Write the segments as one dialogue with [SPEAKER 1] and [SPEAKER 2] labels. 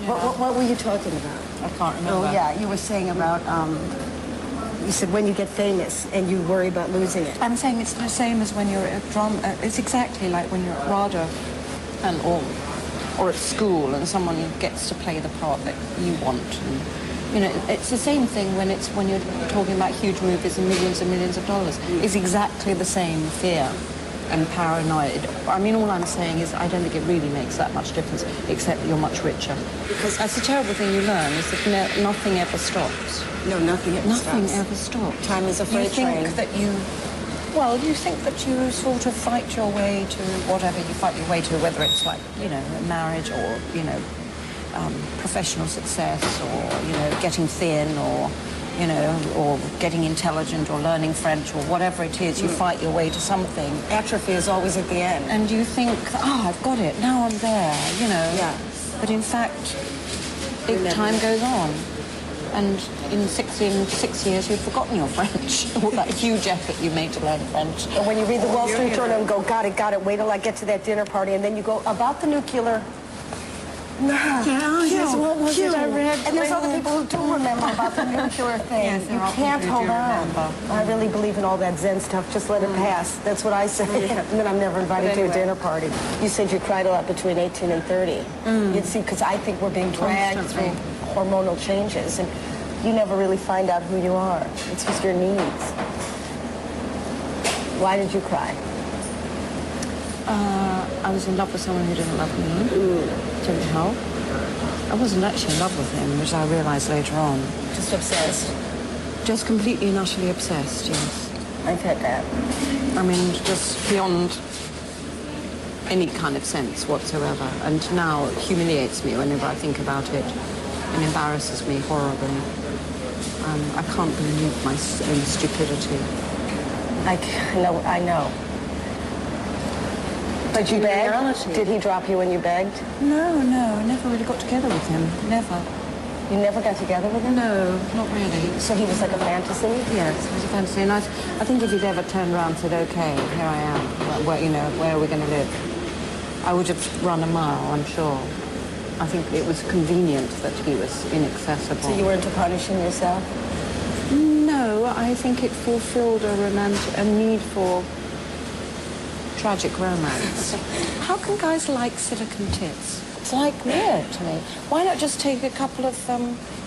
[SPEAKER 1] What were you talking about?
[SPEAKER 2] I can't remember.
[SPEAKER 1] Oh, yeah, you were saying about, you said when you get famous and you worry about losing it.
[SPEAKER 2] I'm saying it's the same as when you're at drama. It's exactly like when you're at RADA or at school and someone gets to play the part that you want. And, you know, it's the same thing when you're talking about huge movies and millions of dollars. It's exactly the same fear and paranoid. I mean, all I'm saying is I don't think it really makes that much difference, except that you're much richer. Because that's the terrible thing you learn, is that nothing ever stops.
[SPEAKER 1] No, nothing
[SPEAKER 2] ever stops.
[SPEAKER 1] Time is a freight train.
[SPEAKER 2] You think that you sort of fight your way to whatever you fight your way to, whether it's like, you know, a marriage or, you know, professional success or, you know, getting thin or, you know, or getting intelligent or learning French or whatever it is, you fight your way to something.
[SPEAKER 1] Atrophy is always at the end.
[SPEAKER 2] And you think, I've got it, now I'm there, you know.
[SPEAKER 1] Yeah.
[SPEAKER 2] But in fact, time goes on. And in 6 years, you've forgotten your French, all that huge effort you made to learn French.
[SPEAKER 1] And when you read the Wall Street Journal and go, got it, wait till I get to that dinner party, and then you go, about the nuclear...
[SPEAKER 2] What was it I read?
[SPEAKER 1] And there's other people who do remember about the nuclear thing.
[SPEAKER 2] Yes,
[SPEAKER 1] you can't hold on. I really believe in all that Zen stuff. Just let it pass. That's what I say. And then I'm never invited to a dinner party. You said you cried a lot between 18 and 30. You'd see, because I think we're being dragged through hormonal changes, and you never really find out who you are. It's just your needs. Why did you cry?
[SPEAKER 2] I was in love with someone who didn't love me. Didn't help. I wasn't actually in love with him, which I realised later on.
[SPEAKER 1] Just obsessed?
[SPEAKER 2] Just completely and utterly obsessed, yes.
[SPEAKER 1] I've had that.
[SPEAKER 2] I mean, just beyond any kind of sense whatsoever. And now it humiliates me whenever I think about it and embarrasses me horribly. I can't believe my own stupidity.
[SPEAKER 1] I know. But you begged? Did he drop you when you begged?
[SPEAKER 2] No, I never really got together with him. Never.
[SPEAKER 1] You never got together with him?
[SPEAKER 2] No, not really.
[SPEAKER 1] So he was like a fantasy?
[SPEAKER 2] Yes, it was a fantasy. And I think if he'd ever turned around and said, okay, here I am, where are we going to live? I would have run a mile, I'm sure. I think it was convenient that he was inaccessible.
[SPEAKER 1] So you were into punishing yourself?
[SPEAKER 2] No, I think it fulfilled a need for tragic romance. How can guys like silicone tits? It's like weird to me. Why not just take a couple of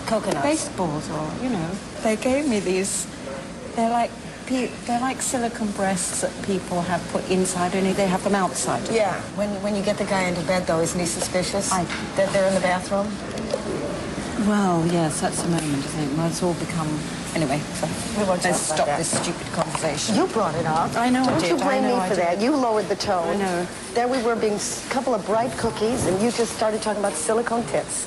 [SPEAKER 1] coconuts,
[SPEAKER 2] baseballs, or you know? They gave me these. They're like silicone breasts that people have put inside, only they have them outside.
[SPEAKER 1] Yeah. When you get the guy into bed, though, isn't he suspicious that they're in the bathroom?
[SPEAKER 2] Well, yes, that's the moment, I think. Well, it's all become... Anyway, so let's stop this stupid conversation.
[SPEAKER 1] You brought it up.
[SPEAKER 2] I know I
[SPEAKER 1] did. Don't you blame me for that. You lowered the tone.
[SPEAKER 2] I know.
[SPEAKER 1] There we were being a couple of bright cookies, and you just started talking about silicone tits.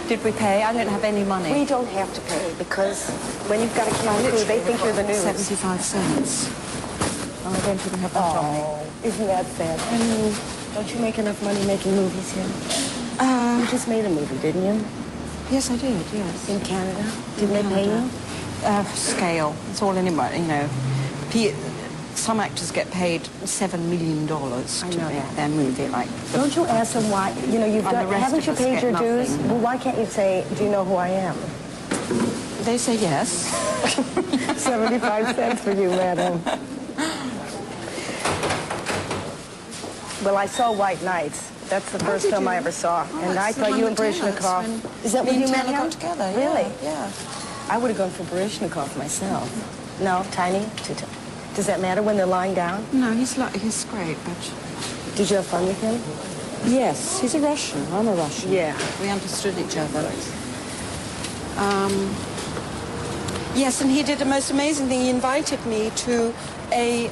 [SPEAKER 2] Did we pay? I don't have any money.
[SPEAKER 1] We don't have to pay, because when you've got a camera crew, they think you're the news.
[SPEAKER 2] 75 cents. Oh, I don't even have that on me.
[SPEAKER 1] Isn't that sad? Don't you make enough money making movies here? You just made a movie, didn't you?
[SPEAKER 2] Yes, I did, yes.
[SPEAKER 1] In Canada? Didn't they pay you?
[SPEAKER 2] Scale. It's all in, you know. Some actors get paid $7 million to make their movie. Like,
[SPEAKER 1] don't you ask them why? You know, haven't you paid your dues? Well, why can't you say, do you know who I am?
[SPEAKER 2] They say yes.
[SPEAKER 1] 75 cents for you, madam. Well, I saw White Nights. That's the first film I ever saw. And I thought you and Baryshnikov... Is that when you met him?
[SPEAKER 2] Got together.
[SPEAKER 1] Really?
[SPEAKER 2] Yeah.
[SPEAKER 1] I would have gone for Baryshnikov myself. No, tiny? Does that matter when they're lying down?
[SPEAKER 2] No, he's great, but...
[SPEAKER 1] Did you have fun with him?
[SPEAKER 2] Yes, he's a Russian. I'm a Russian.
[SPEAKER 1] Yeah.
[SPEAKER 2] We understood each other. Yes, and he did the most amazing thing. He invited me to a...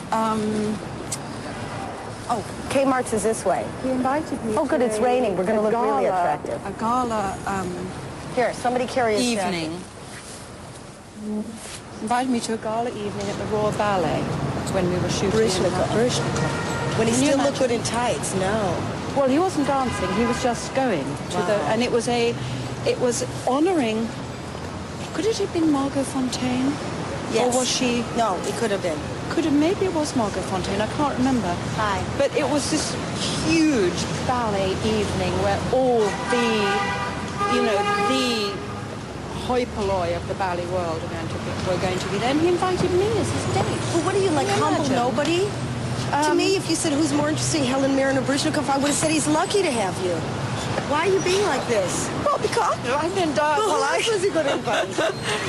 [SPEAKER 1] Oh, Kmart's is this way.
[SPEAKER 2] He invited me.
[SPEAKER 1] Oh, good, it's raining. We're going to look really attractive.
[SPEAKER 2] A gala.
[SPEAKER 1] Here, somebody carry a
[SPEAKER 2] evening. Invited me to a gala evening at the Royal Ballet. That's when we were shooting.
[SPEAKER 1] Baryshnikov. When he still looked good in tights. No.
[SPEAKER 2] Well, he wasn't dancing. He was just going to the. And it was honouring. Could it have been Margot Fontaine?
[SPEAKER 1] Yes.
[SPEAKER 2] Or was she?
[SPEAKER 1] No, it could have been.
[SPEAKER 2] could have, maybe it was Margot Fonteyn, I can't remember.
[SPEAKER 1] Hi.
[SPEAKER 2] But it was this huge ballet evening where all the, you know, the hoi polloi of the ballet world were going to be there. And he invited me as his date.
[SPEAKER 1] Well, what are you, like,
[SPEAKER 2] Can you
[SPEAKER 1] humble
[SPEAKER 2] imagine?
[SPEAKER 1] nobody? To me, if you said who's more interesting, Helen Mirren or Bruce Nicole, I would have said he's lucky to have you. Why are you being like this?
[SPEAKER 2] Well, because I've been done.
[SPEAKER 1] Well, who else was he going to invite?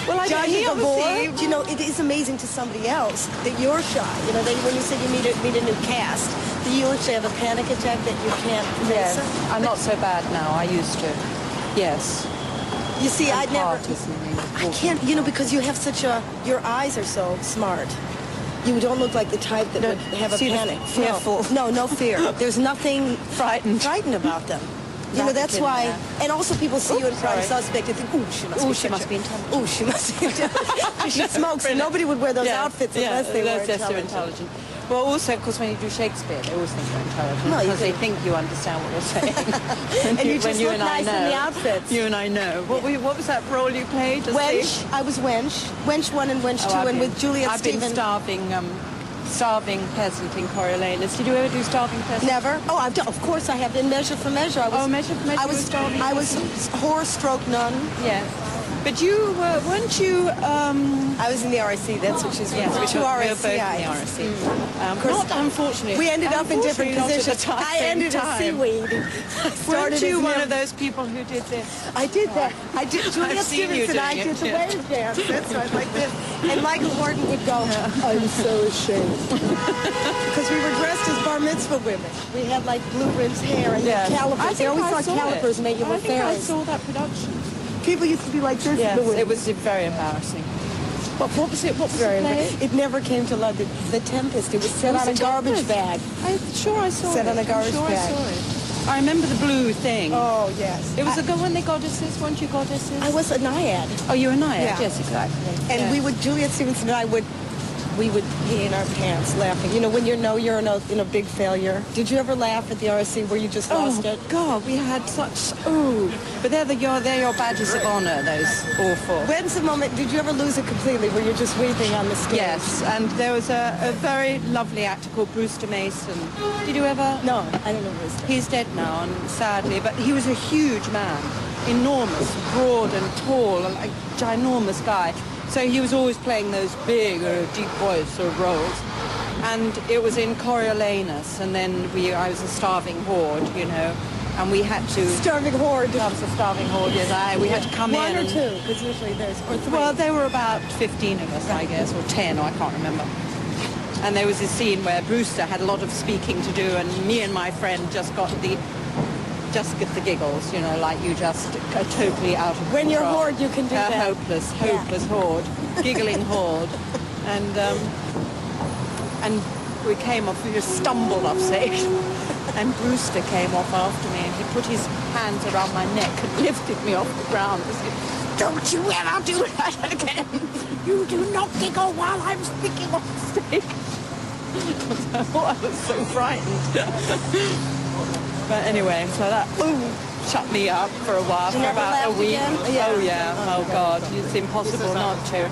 [SPEAKER 2] Well, I
[SPEAKER 1] Johnny
[SPEAKER 2] he
[SPEAKER 1] Gabor?
[SPEAKER 2] obviously-
[SPEAKER 1] You know, it is amazing to somebody else that you're shy. You know, when you say you meet a new cast, do you actually have a panic attack that you can't face
[SPEAKER 2] Yes,
[SPEAKER 1] it?
[SPEAKER 2] I'm not so bad now. I used to. Yes.
[SPEAKER 1] You see, I'd never...
[SPEAKER 2] Partisan,
[SPEAKER 1] I can't, you know, because you have such a... Your eyes are so smart. You don't look like the type that would have a
[SPEAKER 2] see the
[SPEAKER 1] panic.
[SPEAKER 2] fearful.
[SPEAKER 1] No fear. There's nothing
[SPEAKER 2] Frightened
[SPEAKER 1] about them. You know, that's why... And also people see you in Prime
[SPEAKER 2] sorry.
[SPEAKER 1] Suspect and think, ooh, she must
[SPEAKER 2] Ooh,
[SPEAKER 1] be
[SPEAKER 2] she
[SPEAKER 1] such
[SPEAKER 2] must
[SPEAKER 1] a-
[SPEAKER 2] be intelligent.
[SPEAKER 1] Ooh, she must be intelligent. She smokes, and nobody would wear those outfits unless they were
[SPEAKER 2] unless they're so
[SPEAKER 1] intelligent.
[SPEAKER 2] intelligent. Well, also, of course, when you do Shakespeare, they always think you're intelligent.
[SPEAKER 1] No, you
[SPEAKER 2] because they
[SPEAKER 1] think-
[SPEAKER 2] think you understand what you're saying.
[SPEAKER 1] And you just
[SPEAKER 2] when you
[SPEAKER 1] look
[SPEAKER 2] and I
[SPEAKER 1] nice
[SPEAKER 2] know.
[SPEAKER 1] in the outfits.
[SPEAKER 2] You and I know. What was that role you played? Just
[SPEAKER 1] Wench, I was Wench. Wench 1 and Wench 2,
[SPEAKER 2] I've
[SPEAKER 1] and
[SPEAKER 2] been-
[SPEAKER 1] with Juliet
[SPEAKER 2] I've been
[SPEAKER 1] Stevens.
[SPEAKER 2] starving peasant in Coriolanus. Did you ever do starving peasant?
[SPEAKER 1] Never. Oh, I've done. Of course, I have. In Measure for Measure, I was.
[SPEAKER 2] Measure for Measure,
[SPEAKER 1] I
[SPEAKER 2] you
[SPEAKER 1] was.
[SPEAKER 2] were starving
[SPEAKER 1] I was horror-stroke nun.
[SPEAKER 2] Yes. But you weren't you?
[SPEAKER 1] I was in the RIC. That's what she's.
[SPEAKER 2] Yes,
[SPEAKER 1] Which
[SPEAKER 2] we were both in the
[SPEAKER 1] RICI.
[SPEAKER 2] RSC. Not unfortunately.
[SPEAKER 1] We ended up in different positions. I ended as seaweed.
[SPEAKER 2] Weren't you one of those people who did this?
[SPEAKER 1] I did that. I did. Juliet
[SPEAKER 2] I've seen you
[SPEAKER 1] Stevens and I
[SPEAKER 2] doing
[SPEAKER 1] did
[SPEAKER 2] it,
[SPEAKER 1] the
[SPEAKER 2] yeah.
[SPEAKER 1] wave dance. That's right, like this. And Michael Horton would go, I'm so ashamed. Because we were dressed as bar mitzvah women. We had like blue rimmed hair and calipers. They always thought calipers made you look
[SPEAKER 2] I think I
[SPEAKER 1] fairies.
[SPEAKER 2] saw that production.
[SPEAKER 1] People used to be like this.
[SPEAKER 2] Yes,
[SPEAKER 1] in the
[SPEAKER 2] it was very embarrassing. What was it? What was
[SPEAKER 1] Very
[SPEAKER 2] the play?
[SPEAKER 1] embarrassing. It never came to London. The Tempest. It was set
[SPEAKER 2] Was
[SPEAKER 1] on a
[SPEAKER 2] it
[SPEAKER 1] garbage
[SPEAKER 2] Tempest?
[SPEAKER 1] bag.
[SPEAKER 2] I'm sure I saw
[SPEAKER 1] Set
[SPEAKER 2] it.
[SPEAKER 1] on a garbage
[SPEAKER 2] I'm sure
[SPEAKER 1] bag.
[SPEAKER 2] I saw it. I remember the blue thing.
[SPEAKER 1] Oh, yes.
[SPEAKER 2] It was a go when they goddesses, weren't you goddesses?
[SPEAKER 1] I was a naiad.
[SPEAKER 2] Oh, you were naiad?
[SPEAKER 1] Yeah.
[SPEAKER 2] Yes, exactly.
[SPEAKER 1] And
[SPEAKER 2] Yeah.
[SPEAKER 1] we would, Juliet Stevens and I would, we would pee in our pants laughing. You know, when you're in a big failure. Did you ever laugh at the RSC where you just lost it?
[SPEAKER 2] God, we had such, but they're your badges of honor, those awful.
[SPEAKER 1] When's the moment, did you ever lose it completely where you're just weeping on the stage?
[SPEAKER 2] Yes, and there was a very lovely actor called Brewster Mason. Did you ever?
[SPEAKER 1] No, I don't know who is.
[SPEAKER 2] He's dead now, and sadly, but he was a huge man, enormous, broad and tall, and a ginormous guy. So he was always playing those big, deep voice sort of roles. And it was in Coriolanus, and then I was a starving horde, you know, and we had to...
[SPEAKER 1] Starving horde.
[SPEAKER 2] I was a starving horde, yes. We had to come
[SPEAKER 1] One
[SPEAKER 2] in.
[SPEAKER 1] or
[SPEAKER 2] and-
[SPEAKER 1] two, because usually there's, or three.
[SPEAKER 2] Well, there were about 15 of us, I guess, or 10, I can't remember. And there was this scene where Brewster had a lot of speaking to do, and me and my friend just get the giggles, you know, like you just are totally out of
[SPEAKER 1] When you're
[SPEAKER 2] control.
[SPEAKER 1] horde, you can do that.
[SPEAKER 2] Hopeless horde, giggling horde. And we came off, we just stumbled off stage. And Brewster came off after me, and he put his hands around my neck and lifted me off the ground. He said, "Don't you ever do that again. You do not giggle while I'm speaking on stage." I was so frightened. But anyway, so that shut me up for a while,
[SPEAKER 1] You
[SPEAKER 2] for
[SPEAKER 1] never
[SPEAKER 2] about a
[SPEAKER 1] laughed
[SPEAKER 2] week.
[SPEAKER 1] again? Yeah.
[SPEAKER 2] Oh yeah, oh God, it's impossible not to.